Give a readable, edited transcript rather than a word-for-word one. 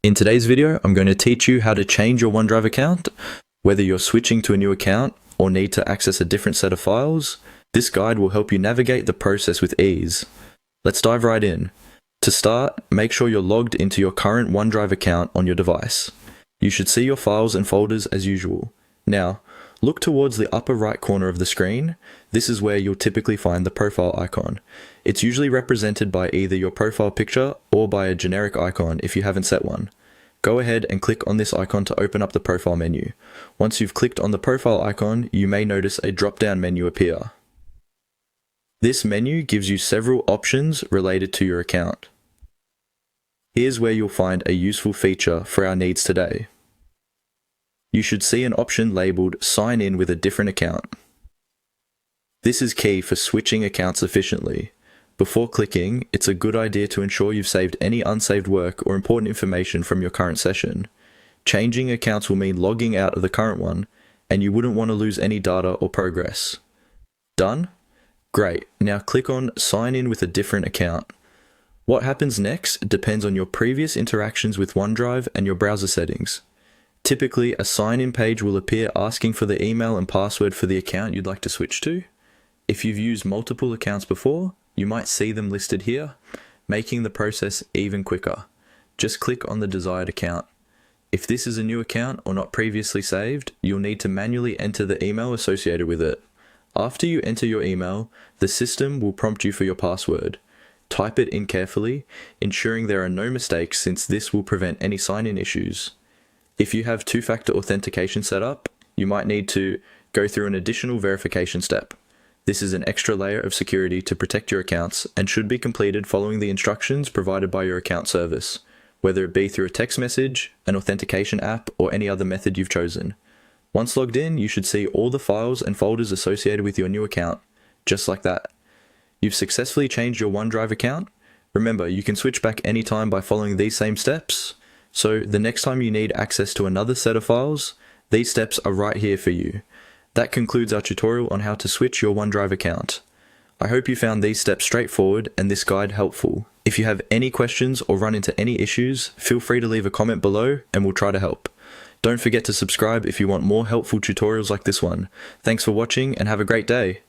In today's video, I'm going to teach you how to change your OneDrive account, whether you're switching to a new account or need to access a different set of files. This guide will help you navigate the process with ease. Let's dive right in. To start, make sure you're logged into your current OneDrive account on your device. You should see your files and folders as usual. Now, look towards the upper right corner of the screen. This is where you'll typically find the profile icon. It's usually represented by either your profile picture or by a generic icon if you haven't set one. Go ahead and click on this icon to open up the profile menu. Once you've clicked on the profile icon, you may notice a drop-down menu appear. This menu gives you several options related to your account. Here's where you'll find a useful feature for our needs today. You should see an option labeled Sign in with a different account. This is key for switching accounts efficiently. Before clicking, it's a good idea to ensure you've saved any unsaved work or important information from your current session. Changing accounts will mean logging out of the current one, and you wouldn't want to lose any data or progress. Done? Great. Now click on Sign in with a different account. What happens next depends on your previous interactions with OneDrive and your browser settings. Typically, a sign-in page will appear asking for the email and password for the account you'd like to switch to. If you've used multiple accounts before, you might see them listed here, making the process even quicker. Just click on the desired account. If this is a new account or not previously saved, you'll need to manually enter the email associated with it. After you enter your email, the system will prompt you for your password. Type it in carefully, ensuring there are no mistakes since this will prevent any sign-in issues. If you have two-factor authentication set up, you might need to go through an additional verification step. This is an extra layer of security to protect your accounts and should be completed following the instructions provided by your account service, whether it be through a text message, an authentication app, or any other method you've chosen. Once logged in, you should see all the files and folders associated with your new account, just like that. You've successfully changed your OneDrive account. Remember, you can switch back anytime by following these same steps. So the next time you need access to another set of files, these steps are right here for you. That concludes our tutorial on how to switch your OneDrive account. I hope you found these steps straightforward and this guide helpful. If you have any questions or run into any issues, feel free to leave a comment below and we'll try to help. Don't forget to subscribe if you want more helpful tutorials like this one. Thanks for watching and have a great day.